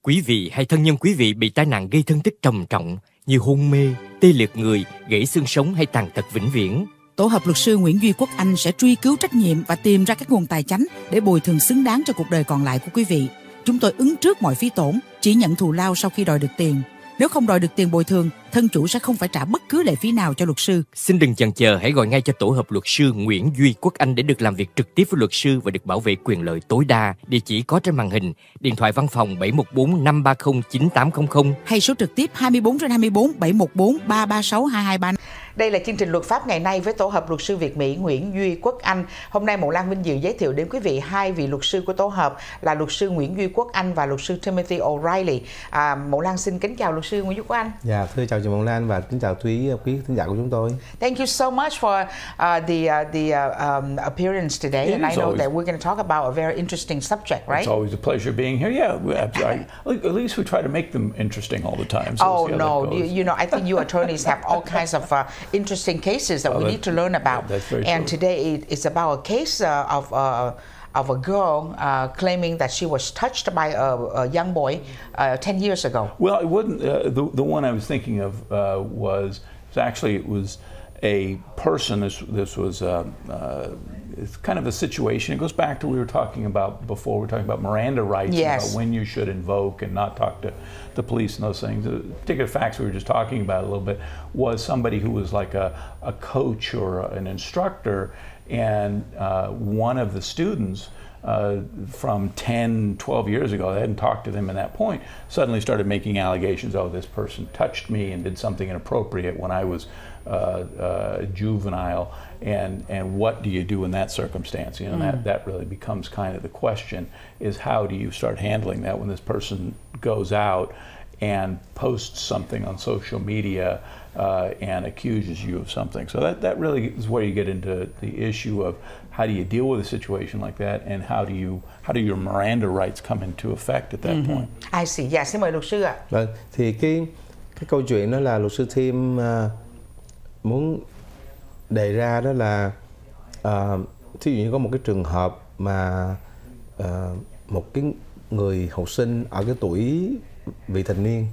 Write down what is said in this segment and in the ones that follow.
Quý vị hay thân nhân quý vị bị tai nạn gây thương tích trầm trọng như hôn mê, tê liệt người, gãy xương sống hay tàn tật vĩnh viễn. Tổ hợp luật sư Nguyễn Duy Quốc Anh sẽ truy cứu trách nhiệm và tìm ra các nguồn tài chánh để bồi thường xứng đáng cho cuộc đời còn lại của quý vị. Chúng tôi ứng trước mọi phí tổn, chỉ nhận thù lao sau khi đòi được tiền. Nếu không đòi được tiền bồi thường, thân chủ sẽ không phải trả bất cứ lệ phí nào cho luật sư. Xin đừng chần chờ, hãy gọi ngay cho tổ hợp luật sư Nguyễn Duy Quốc Anh để được làm việc trực tiếp với luật sư và được bảo vệ quyền lợi tối đa. Địa chỉ có trên màn hình, điện thoại văn phòng 714 530 9800 hay số trực tiếp 24/24 714 336 223. Đây là chương trình luật pháp ngày nay với tổ hợp luật sư Việt Mỹ Nguyễn Duy Quốc Anh. Hôm nay Mậu Lan vinh dự giới thiệu đến quý vị hai vị luật sư của tổ hợp là luật sư Nguyễn Duy Quốc Anh và luật sư Timothy O'Reilly. Mậu Lan xin kính chào luật sư Nguyễn Duy Quốc Anh. Dạ, thưa chào chị Mậu Lan và kính chào quý khán giả của chúng tôi. Thank you so much for the appearance today, and I know that we're going to talk about a very interesting subject, right? It's always a pleasure being here. Yeah, at least we try to make them interesting all the time. So oh no, you know, I think you attorneys have all kinds of interesting cases that we need to learn about. That's very and true. Today it's about a case of a girl claiming that she was touched by a young boy 10 years ago. Well, it wasn't. The one I was thinking of was a person. This was it's kind of a situation. It goes back to what we were talking about before. We were talking about Miranda rights, yes, about when you should invoke and not talk to the police and those things. The particular facts we were just talking about a little bit was somebody who was like a coach or an instructor, and one of the students from 10, 12 years ago, they hadn't talked to them at that point, suddenly started making allegations, oh, this person touched me and did something inappropriate when I was juvenile, and what do you do in that circumstance? You know, that really becomes kind of the question, is how do you start handling that when this person goes out and posts something on social media and accuses you of something. So that really is where you get into the issue of how do you deal with a situation like that, and how do your Miranda rights come into effect at that point. I see. Dạ, xin mời luật sư ạ. Vâng, thì cái câu chuyện đó là luật sư Tim muốn đề ra đó là thí dụ như có một cái trường hợp mà một cái người học sinh ở cái tuổi vị thành niên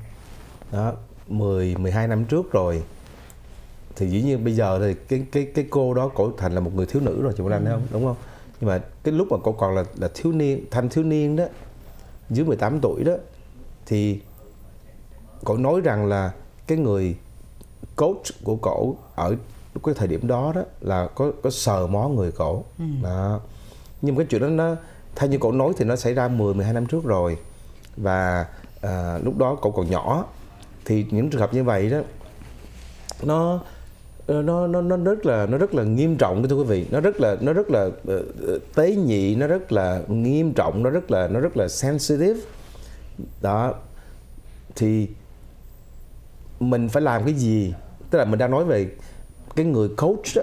đó 12 năm trước rồi, thì dĩ nhiên bây giờ thì cái cô đó cổ thành là một người thiếu nữ rồi, chị Mậu Lan thấy không, đúng không? Nhưng mà cái lúc mà cổ còn là thiếu niên, thanh thiếu niên đó, dưới 18 tuổi đó, thì cổ nói rằng là cái người coach của cổ ở cái thời điểm đó đó là có sờ mó người cổ. Đó. Nhưng mà cái chuyện đó nó theo như cổ nói thì nó xảy ra 12 năm trước rồi, và lúc đó cổ còn nhỏ, thì những trường hợp như vậy đó nó rất là nghiêm trọng, thưa quý vị. Nó rất là tế nhị, nó rất là nghiêm trọng, nó rất là sensitive. Đó. Thì mình phải làm cái gì? Tức là mình đang nói về cái người coach đó,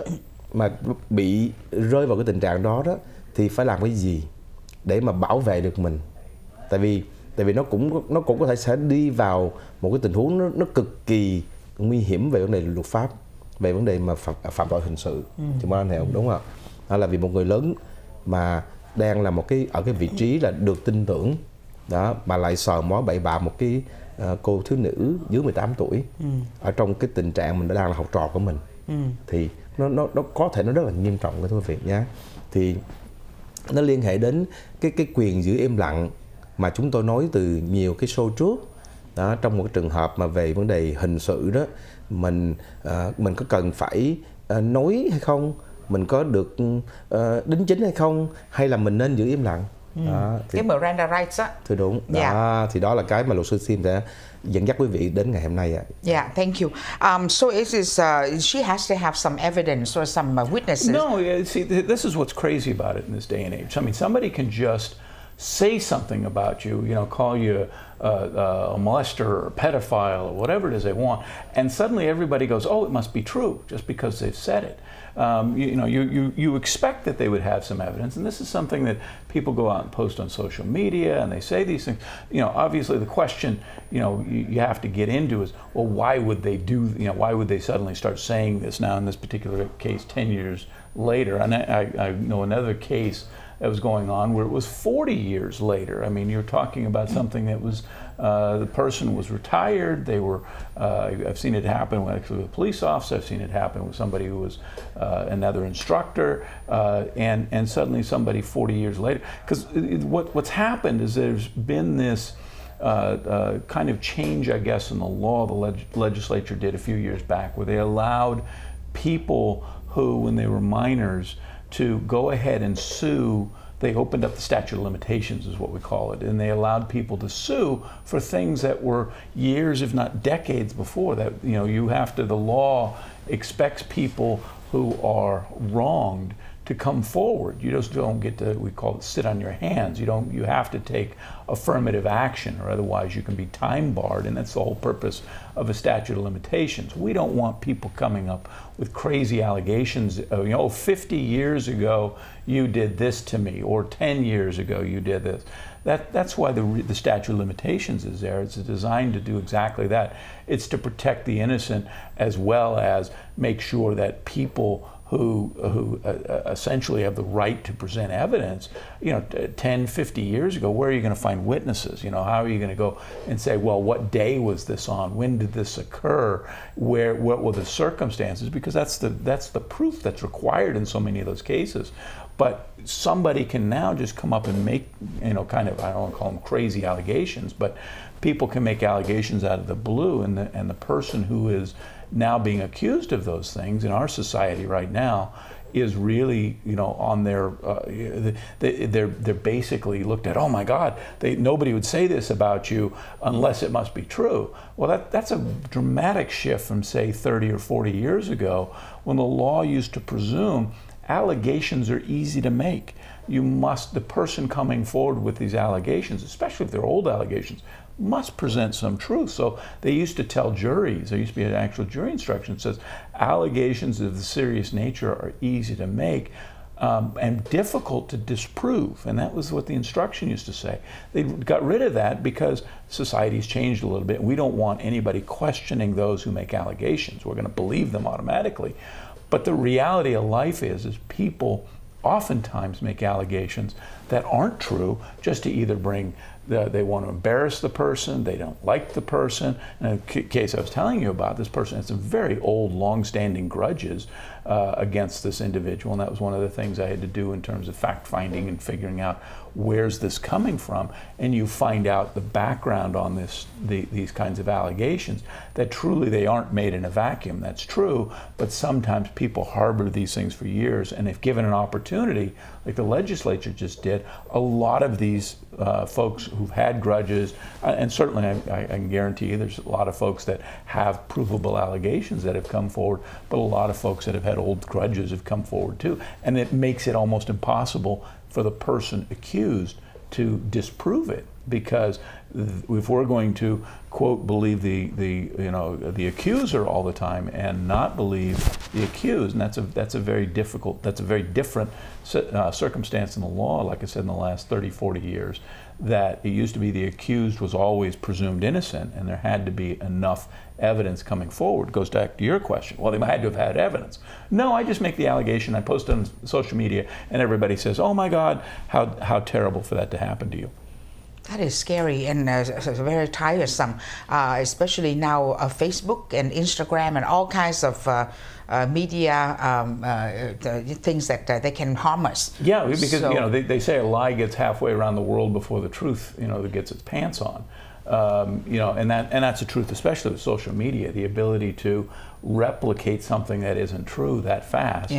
mà bị rơi vào cái tình trạng đó đó, thì phải làm cái gì để mà bảo vệ được mình? Tại vì nó cũng có thể sẽ đi vào một cái tình huống nó cực kỳ nguy hiểm về vấn đề luật pháp, về vấn đề mà phạm tội hình sự. Chúng ta hiểu đúng không? Đó là vì một người lớn mà đang là một cái ở cái vị trí là được tin tưởng đó, mà lại sờ mó bậy bạ một cái cô thiếu nữ dưới 18 tuổi ở trong cái tình trạng mình đang là học trò của mình, thì nó có thể nó rất là nghiêm trọng, cái thưa quý vị nhé. Thì nó liên hệ đến cái quyền giữ im lặng mà chúng tôi nói từ nhiều cái show trước đó. Trong một cái trường hợp mà về vấn đề hình sự đó, mình có cần phải nói hay không, mình có được đính chính hay không, hay là mình nên giữ im lặng? Đó, cái Miranda rights á. Thưa đúng. Đó, thì đó là cái mà luật sư Sim sẽ dẫn dắt quý vị đến ngày hôm nay ạ. Yeah, thank you. So it is she has to have some evidence or some witnesses. No, see, this is what's crazy about it in this day and age. I mean, somebody can just say something about you, call you a molester or a pedophile or whatever it is they want, and suddenly everybody goes, "Oh, it must be true," just because they've said it. You expect that they would have some evidence, and this is something that people go out and post on social media, and they say these things. Obviously the question, you have to get into is, well, why would they do? Why would they suddenly start saying this now in this particular case 10 years later? And I know another case that was going on where it was 40 years later. I mean, you're talking about something that was, the person was retired, they were, I've seen it happen with a police officer, I've seen it happen with somebody who was another instructor, and suddenly somebody 40 years later, because what's happened is there's been this kind of change, I guess, in the law the legislature did a few years back, where they allowed people who, when they were minors, to go ahead and sue. They opened up the statute of limitations, is what we call it, and they allowed people to sue for things that were years, if not decades before. That, you know, you have to, the law expects people who are wronged to come forward. You just don't get to, we call it, sit on your hands. You have to take affirmative action, or otherwise you can be time barred, and that's the whole purpose of a statute of limitations. We don't want people coming up with crazy allegations of, you know, 50 years ago you did this to me, or 10 years ago you did this. That's why the statute of limitations is there. It's designed to do exactly that. It's to protect the innocent, as well as make sure that people who essentially have the right to present evidence, you know, 10, 50 years ago, where are you going to find witnesses? You know, how are you going to go and say, well, what day was this on? When did this occur? What were the circumstances? Because that's the proof that's required in so many of those cases. But somebody can now just come up and make, you know, kind of, I don't want to call them crazy allegations, but people can make allegations out of the blue, and the person who is now being accused of those things in our society right now is really, you know, on their, they're basically looked at, oh my God, nobody would say this about you unless it must be true. Well, that's a dramatic shift from, say, 30 or 40 years ago, when the law used to presume allegations are easy to make. The person coming forward with these allegations, especially if they're old allegations, must present some truth. So they used to tell juries, there used to be an actual jury instruction that says allegations of the serious nature are easy to make and difficult to disprove. And that was what the instruction used to say. They got rid of that because society's changed a little bit. We don't want anybody questioning those who make allegations. We're going to believe them automatically. But the reality of life is people oftentimes make allegations that aren't true, just to either bring they want to embarrass the person, they don't like the person. In the case I was telling you about, this person had some very old, long-standing grudges against this individual, and that was one of the things I had to do in terms of fact-finding and figuring out where's this coming from. And you find out the background on these kinds of allegations, that truly they aren't made in a vacuum. That's true, but sometimes people harbor these things for years, and if given an opportunity, like the legislature just did, a lot of these folks who've had grudges, and certainly I can guarantee you there's a lot of folks that have provable allegations that have come forward, but a lot of folks that have had old grudges have come forward too. And it makes it almost impossible for the person accused to disprove it, because if we're going to, quote, believe the accuser all the time and not believe the accused, and that's a very different circumstance in the law, like I said, in the last 30, 40 years, that it used to be the accused was always presumed innocent, and there had to be enough evidence coming forward. It goes back to your question. Well, they had to have had evidence. No, I just make the allegation, I post it on social media, and everybody says, oh my God, how terrible for that to happen to you. That is scary and very tiresome, especially now Facebook and Instagram and all kinds of media things that they can harm us. Yeah, because you know they say a lie gets halfway around the world before the truth, you know, that gets its pants on. You know, and that's the truth, especially with social media. The ability to replicate something that isn't true that fast,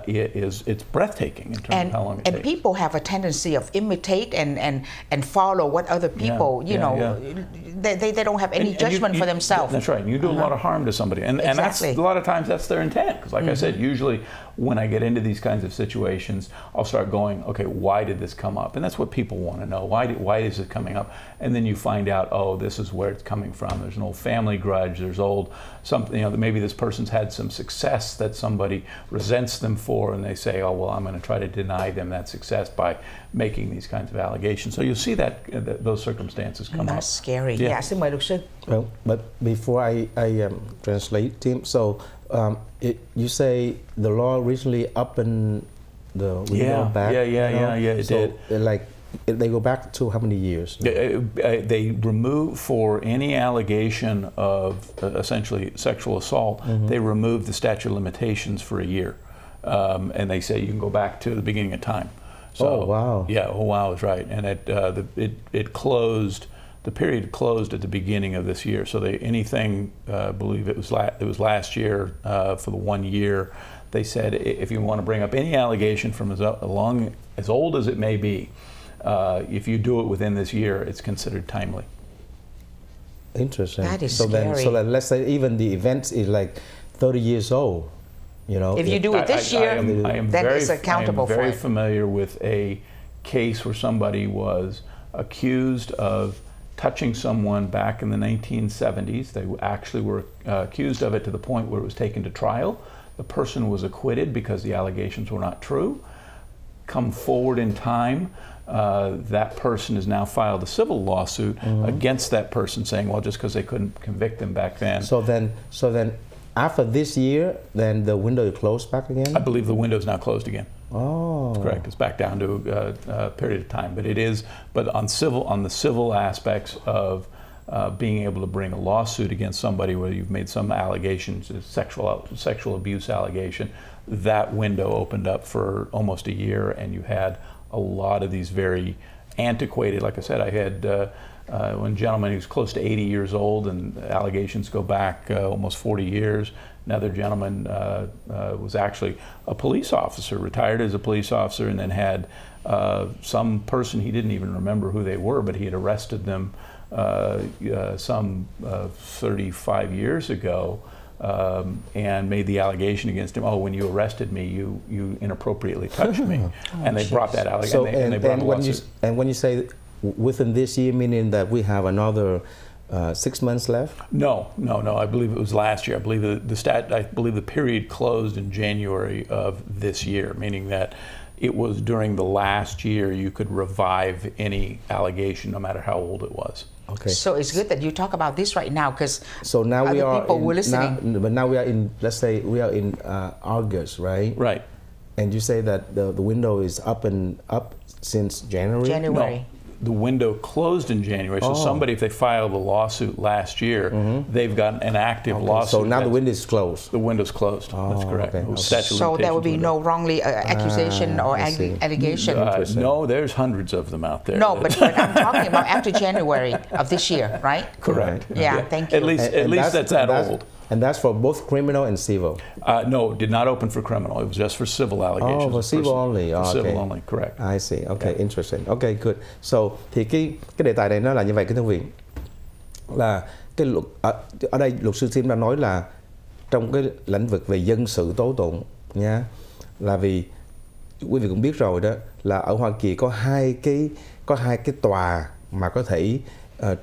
it's breathtaking in terms of how long it takes. And people have a tendency of imitate and follow what other people, you know, they don't have any judgment for themselves. That's right. And you do a lot of harm to somebody, and that's a lot of times that's their intent. Because like I said, usually when I get into these kinds of situations, I'll start going, okay, why did this come up? And that's what people want to know. Why is it coming up? And then you find out, oh, this is where it's coming from. There's an old family grudge. There's something, you know, maybe this person's had some success that somebody resents them for, and they say, oh, well, I'm going to try to deny them that success by making these kinds of allegations. So you'll see that those circumstances come up. That's scary. Yeah, xin mời luật sư. Well, but before I translate, Tim, so you say the law recently the window back. Yeah. It did. Like they go back to how many years? They remove, for any allegation of essentially sexual assault, they remove the statute of limitations for a year, and they say you can go back to the beginning of time. So, oh wow! Yeah, oh wow is right, and it closed. The period closed at the beginning of this year. So anything, I believe it was last year for the 1 year. They said if you want to bring up any allegation from as old as it may be, if you do it within this year, it's considered timely. Interesting. That is so scary. So let's say even the event is like 30 years old. You know, if you do it this year, then it's accountable for it. I am very familiar with a case where somebody was accused of touching someone back in the 1970s. They actually were accused of it to the point where it was taken to trial. The person was acquitted because the allegations were not true. Come forward in time, that person has now filed a civil lawsuit against that person, saying, well, just because they couldn't convict them back then. So then after this year, then the window is closed back again? I believe the window is now closed again. Oh, that's correct. It's back down to a period of time, but it is. But on the civil aspects of being able to bring a lawsuit against somebody where you've made some allegations, sexual abuse allegation, that window opened up for almost a year, and you had a lot of these very antiquated. Like I said, I had one gentleman who's close to 80 years old, and allegations go back almost 40 years. Another gentleman was actually a police officer, retired as a police officer, and then had some person, he didn't even remember who they were, but he had arrested them some 35 years ago, and made the allegation against him, oh, when you arrested me, you inappropriately touched me. And they brought that allegation. So, and when you say within this year, meaning that we have another 6 months left? No. I believe it was last year. I believe the period closed in January of this year, meaning that it was during the last year you could revive any allegation, no matter how old it was. Okay. So it's good that you talk about this right now, because so now we are people were listening. But now we are in, let's say we are in August, right? Right. And you say that the window is up since January? January. No, the window closed in January. So somebody, if they filed a lawsuit last year, they've got an active lawsuit. So now the window is closed. The window's closed. That's correct. Okay. So there will be no wrongly accusation or allegation. No, there's hundreds of them out there. No, but I'm talking about after January of this year, right? Correct. Yeah, thank you. At least that's that old. And that's for both criminal and civil? No, it did not open for criminal. It was just for civil allegations. Oh, for civil only. For civil only, correct. I see. Okay, interesting. Okay, good. So, thì cái đề tài này nó là như vậy, kính thưa quý vị. Là cái luật ở đây luật sư Tim đã nói là trong cái lĩnh vực về dân sự tố tụng nha, là vì quý vị cũng biết rồi đó, là ở Hoa Kỳ có hai cái tòa mà có thể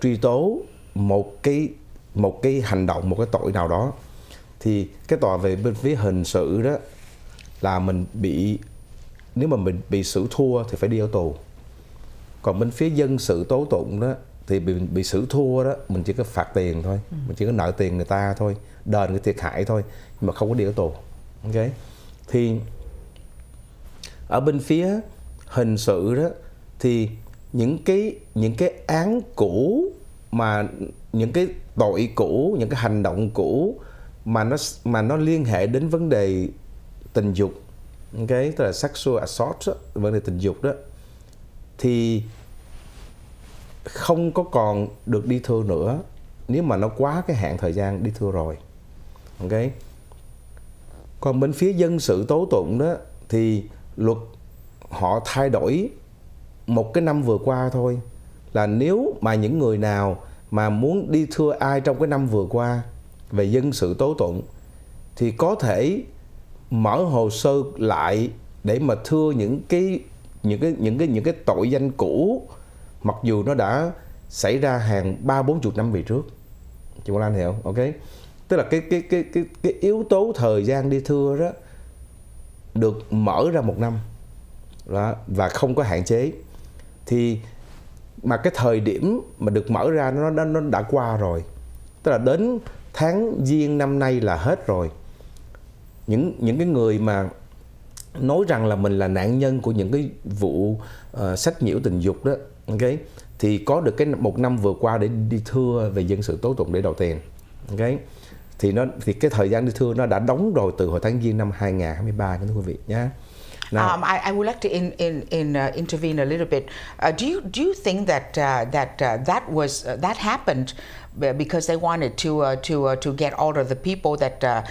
truy tố một cái hành động, một cái tội nào đó. Thì cái tòa về bên phía hình sự đó là nếu mà mình bị xử thua thì phải đi ở tù. Còn bên phía dân sự tố tụng đó thì bị xử thua đó, mình chỉ có phạt tiền thôi, mình chỉ có nợ tiền người ta thôi, đền cái thiệt hại thôi, nhưng mà không có đi ở tù. Ok. Thì ở bên phía hình sự đó thì những cái án cũ, mà những cái tội cũ, những cái hành động cũ mà nó liên hệ đến vấn đề tình dục, okay, tức là sexual assault đó, vấn đề tình dục đó, thì không có còn được đi thưa nữa nếu mà nó quá cái hạn thời gian đi thưa rồi. Ok. Còn bên phía dân sự tố tụng đó thì luật họ thay đổi một cái năm vừa qua thôi, là nếu mà những người nào mà muốn đi thưa ai trong cái năm vừa qua về dân sự tố tụng thì có thể mở hồ sơ lại để mà thưa những cái tội danh cũ, mặc dù nó đã xảy ra hàng 30-40 năm về trước. Chị Quang Lan hiểu, ok? Tức là cái yếu tố thời gian đi thưa đó được mở ra 1 năm đó, và không có hạn chế. Thì mà cái thời điểm mà được mở ra nó đã qua rồi, tức là đến tháng Giêng năm nay là hết rồi. Những cái người mà nói rằng là mình là nạn nhân của những cái vụ sách nhiễu tình dục đó, ok, thì có được cái 1 năm vừa qua để đi thưa về dân sự tố tụng để đòi tiền, ok, thì cái thời gian đi thưa nó đã đóng rồi từ hồi tháng Giêng năm 2023 các quý vị nhé. Now, I would like to intervene a little bit. Do you think that that happened because they wanted to get all of the people that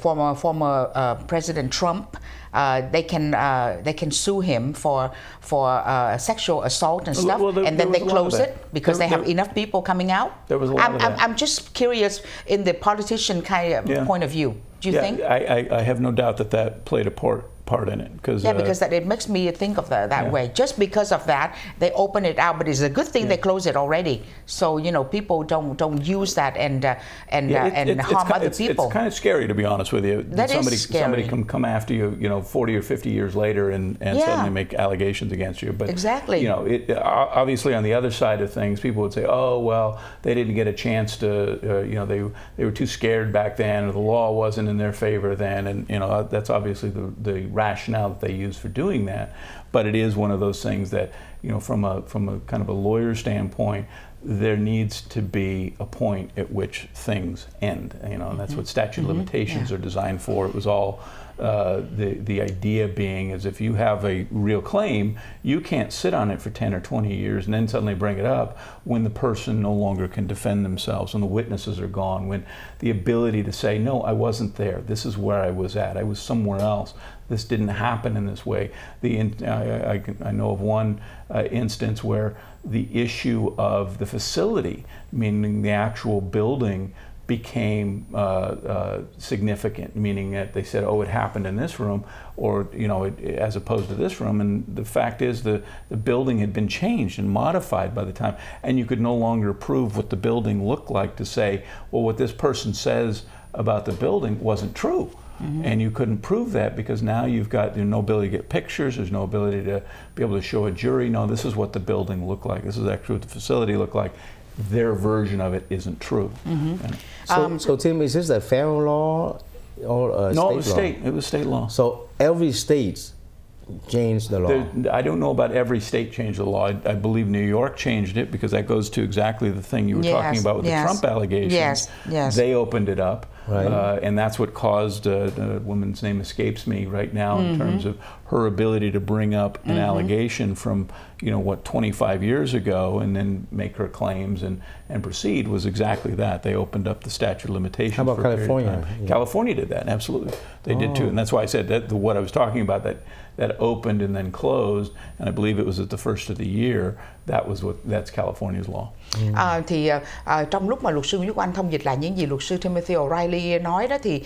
former President Trump, they can sue him for sexual assault and stuff, and then they close it because they have enough people coming out? There was a lot of that. I'm just curious in the politician kind of point of view. Do you think? I have no doubt that played a part in it, because it makes me think of that way. Just because of that, they open it out, but it's a good thing they close it already. So people don't use that and harm other people. It's kind of scary, to be honest with you. That is scary. Somebody can come after you, 40 or 50 years later, and suddenly make allegations against you. But exactly. Obviously, on the other side of things, people would say, "Oh, well, they didn't get a chance to, they were too scared back then, or the law wasn't in their favor then," and that's obviously the rationale that they use for doing that. But it is one of those things that, from a kind of a lawyer standpoint, there needs to be a point at which things end, and that's what statute of limitations are designed for. It was all the idea being is if you have a real claim, you can't sit on it for 10 or 20 years and then suddenly bring it up when the person no longer can defend themselves, when the witnesses are gone, when the ability to say, no, I wasn't there, this is where I was at, I was somewhere else, this didn't happen in this way. I know of one instance where the issue of the facility, meaning the actual building, became significant, meaning that they said, oh, it happened in this room, or as opposed to this room, and the fact is the building had been changed and modified by the time, and you could no longer prove what the building looked like to say, well, what this person says about the building wasn't true. And you couldn't prove that because now you've got no ability to get pictures, there's no ability to be able to show a jury, no, this is what the building looked like, this is actually what the facility looked like. Their version of it isn't true. So Tim, is this a federal law or a state law? No, it was state law. So every state changed the law? I don't know about every state changed the law. I believe New York changed it because that goes to exactly the thing you were talking about with the Trump allegations. Yes. They opened it up. Right. And that's what caused, the woman's name escapes me right now in terms of her ability to bring up an allegation from, 25 years ago and then make her claims and proceed was exactly that. They opened up the statute of limitations. How about California? Yeah. California did that, absolutely. They did too. And that's why I said that what I was talking about, that opened and then closed, and I believe it was at the first of the year, that's California's law. Trong lúc mà luật sư Nguyễn Quốc Anh thông dịch lại những gì luật sư Timothy O'Reilly nói đó thì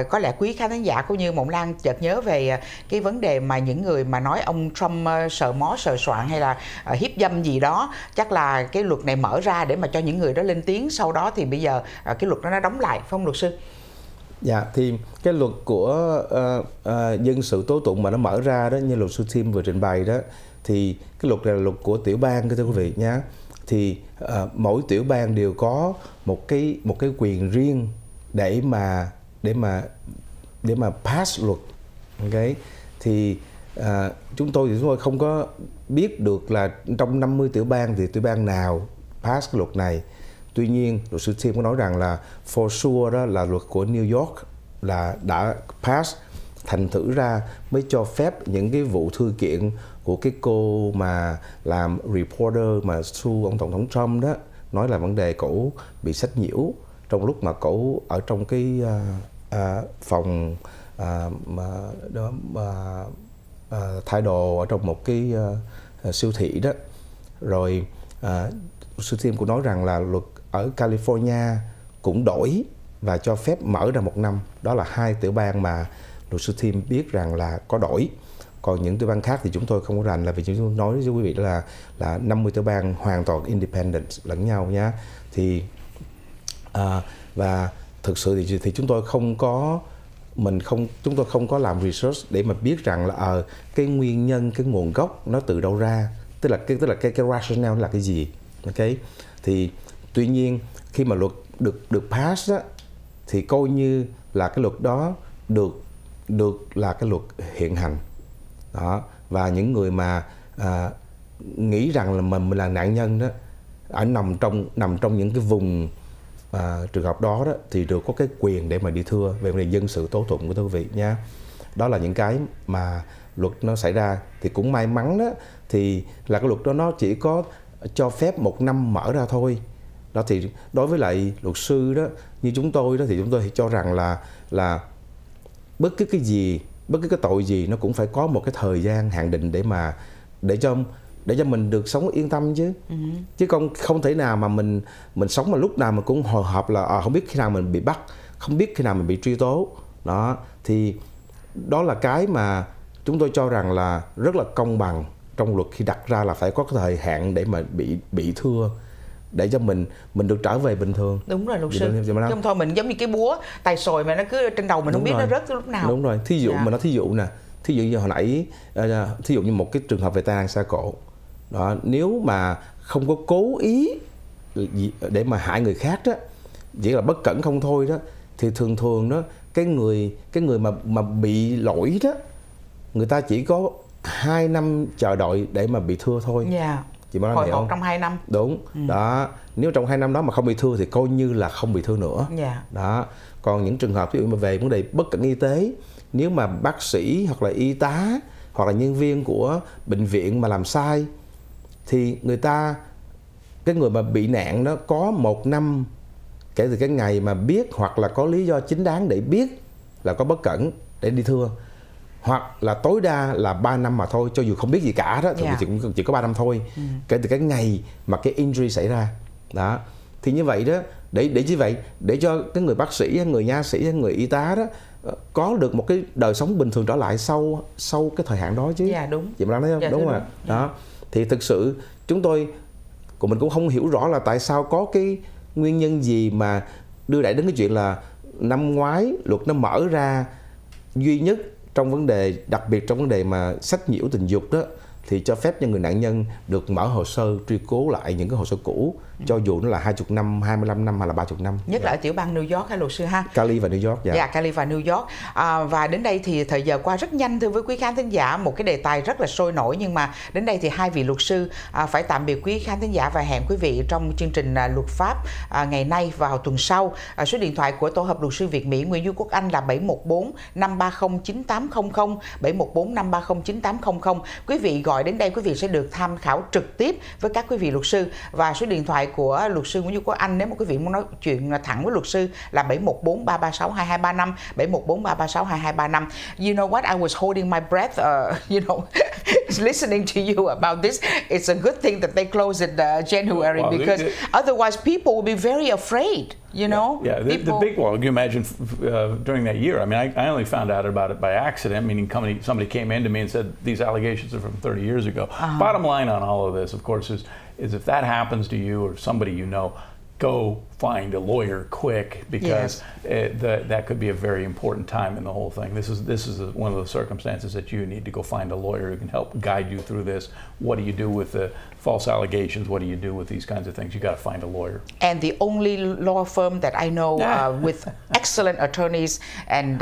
có lẽ quý khán giả cũng như Mộng Lan chợt nhớ về cái vấn đề mà những người mà nói ông Trump sờ mó sờ soạn hay là hiếp dâm gì đó, chắc là cái luật này mở ra để mà cho những người đó lên tiếng, sau đó thì bây giờ cái luật đó nó đóng lại, phải không luật sư? Dạ, thì cái luật của dân sự tố tụng mà nó mở ra đó, như luật sư Tim vừa trình bày đó, thì cái luật này là luật của tiểu bang, thưa quý vị nhé. Thì mỗi tiểu bang đều có một cái quyền riêng để mà pass luật, ok? Thì chúng tôi không có biết được là trong 50 tiểu bang thì tiểu bang nào pass cái luật này. Tuy nhiên, luật sư Tim có nói rằng là for sure đó là luật của New York là đã pass, thành thử ra mới cho phép những cái vụ thư kiện của cái cô mà làm reporter mà sue ông Tổng thống Trump đó, nói là vấn đề cổ bị sách nhiễu trong lúc mà cổ ở trong cái phòng thay đồ ở trong một cái siêu thị đó. Rồi sư Tim cũng nói rằng là luật ở California cũng đổi và cho phép mở ra 1 năm. Đó là 2 tiểu bang mà luật sư Tim biết rằng là có đổi. Còn những tiểu bang khác thì chúng tôi không có rành, là vì chúng tôi nói với quý vị là 50 tiểu bang hoàn toàn independent lẫn nhau nhé. Thì và thực sự thì chúng tôi không có làm research để mà biết rằng là cái nguyên nhân, cái nguồn gốc nó từ đâu ra, tức là cái rationale là cái gì, ok? Thì tuy nhiên khi mà luật được pass á, thì coi như là cái luật đó được được là cái luật hiện hành đó. Và những người mà nghĩ rằng là mình là nạn nhân đó, nằm trong những cái vùng trường hợp đó thì được có cái quyền để mà đi thưa về vấn đề dân sự tố tụng của quý vị nha. Đó là những cái mà luật nó xảy ra. Thì cũng may mắn đó thì là cái luật đó nó chỉ có cho phép 1 năm mở ra thôi. Đó thì đối với lại luật sư đó như chúng tôi đó thì chúng tôi thì cho rằng là bất cứ cái gì, bất cứ cái tội gì nó cũng phải có một cái thời gian hạn định để cho mình được sống yên tâm chứ. Chứ không thể nào mà mình sống mà lúc nào mình cũng hồi hộp là không biết khi nào mình bị bắt, không biết khi nào mình bị truy tố. Đó thì đó là cái mà chúng tôi cho rằng là rất là công bằng trong luật khi đặt ra là phải có cái thời hạn để mà bị thưa, để cho mình được trở về bình thường. Đúng rồi luật sư. Không thôi mình giống như cái búa tài sồi mà nó cứ trên đầu mình không biết nó rớt lúc nào. Đúng rồi. Thí dụ mà nó thí dụ như hồi nãy, thí dụ như một cái trường hợp về tai nạn xe cộ đó, nếu mà không có cố ý để mà hại người khác đó, chỉ là bất cẩn không thôi đó, thì thường đó cái người mà bị lỗi đó, người ta chỉ có 2 năm chờ đợi để mà bị thưa thôi. Chị mới nói hiểu không? Trong 2 năm. Đúng. Đó, nếu trong 2 năm đó mà không bị thưa thì coi như là không bị thưa nữa. Đó. Còn những trường hợp ví dụ mà về vấn đề bất cẩn y tế, nếu mà bác sĩ hoặc là y tá hoặc là nhân viên của bệnh viện mà làm sai thì cái người mà bị nạn đó có 1 năm kể từ cái ngày mà biết, hoặc là có lý do chính đáng để biết là có bất cẩn để đi thưa, hoặc là tối đa là 3 năm mà thôi, cho dù không biết gì cả đó thì cũng chỉ có 3 năm thôi, kể từ cái ngày mà cái injury xảy ra. Đó thì như vậy đó, để như vậy để cho cái người bác sĩ, người nha sĩ, người y tá đó có được một cái đời sống bình thường trở lại sau cái thời hạn đó chứ. Đúng. Chị nói không? Đúng rồi. Đó thì thực sự mình cũng không hiểu rõ là tại sao có cái nguyên nhân gì mà đưa đẩy đến cái chuyện là năm ngoái luật nó mở ra duy nhất trong vấn đề, đặc biệt trong vấn đề mà sách nhiễu tình dục đó, thì cho phép cho người nạn nhân được mở hồ sơ truy cứu lại những cái hồ sơ cũ, cho dù nó là 20 năm, 25 năm hay là 30 năm. Nhất là ở tiểu bang New York ha luật sư ha. Cali và New York. Cali và New York. Và đến đây thì thời giờ qua rất nhanh thưa với quý khán thính giả, một cái đề tài rất là sôi nổi, nhưng mà đến đây thì hai vị luật sư phải tạm biệt quý khán thính giả và hẹn quý vị trong chương trình luật pháp ngày nay vào tuần sau. Số điện thoại của tổ hợp luật sư Việt Mỹ Nguyễn Duy Quốc Anh là 714 530 9800, 714 530 9800. Quý vị gọi đến đây quý vị sẽ được tham khảo trực tiếp với các quý vị luật sư. Và số điện thoại của luật sư Nguyễn Duy Quốc Anh nếu mà quý vị muốn nói chuyện thẳng với luật sư là 714 336 2235, 714 336 2235. You know what, I was holding my breath listening to you about this. It's a good thing that they closed it January, because otherwise people will be very afraid. You know, the big one. Can you imagine during that year? I mean, I only found out about it by accident. Meaning, somebody came into me and said these allegations are from 30 years ago. Bottom line on all of this, of course, is if that happens to you or somebody you know, go find a lawyer quick, because that could be a very important time in the whole thing. This is one of the circumstances that you need to go find a lawyer who can help guide you through this. What do you do with the false allegations? What do you do with these kinds of things? You got to find a lawyer. And the only law firm that I know with excellent attorneys and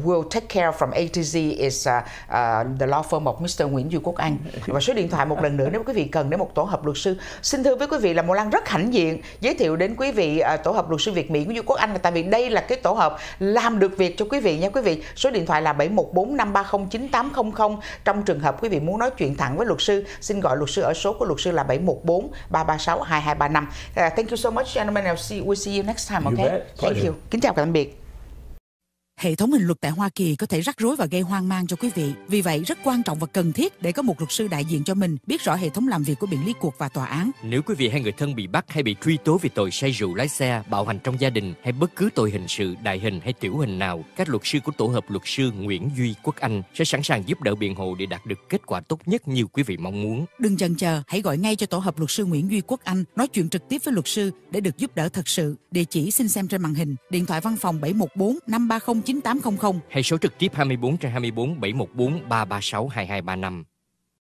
will take care from A to Z is the law firm of Mr. Nguyễn Duy Quốc Anh. Và số điện thoại một lần nữa nếu quý vị cần đến một tổ hợp luật sư. Xin thưa với quý vị là Mộ Lan rất hãnh diện giới thiệu đến quý vị tổ hợp luật sư Việt Mỹ Nguyễn Duy Quốc Anh, là tại vì đây là cái tổ hợp làm được việc cho quý vị nha quý vị. Số điện thoại là 714 530 9800. Trong trường hợp quý vị muốn nói chuyện thẳng với luật sư, xin gọi luật sư ở số của luật sư là 714 336 2235. Thank you so much, gentlemen. We'll see you next time. Okay? Thank you. Kính chào và tạm biệt. Hệ thống hình luật tại Hoa Kỳ có thể rắc rối và gây hoang mang cho quý vị. Vì vậy, rất quan trọng và cần thiết để có một luật sư đại diện cho mình, biết rõ hệ thống làm việc của biện lý cuộc và tòa án. Nếu quý vị hay người thân bị bắt hay bị truy tố vì tội say rượu lái xe, bạo hành trong gia đình hay bất cứ tội hình sự, đại hình hay tiểu hình nào, các luật sư của tổ hợp luật sư Nguyễn Duy Quốc Anh sẽ sẵn sàng giúp đỡ biện hộ để đạt được kết quả tốt nhất như quý vị mong muốn. Đừng chần chờ, hãy gọi ngay cho tổ hợp luật sư Nguyễn Duy Quốc Anh, nói chuyện trực tiếp với luật sư để được giúp đỡ thật sự. Địa chỉ xin xem trên màn hình, điện thoại văn phòng 714 530 9800 hay số trực tiếp 24/24 714 336 2235.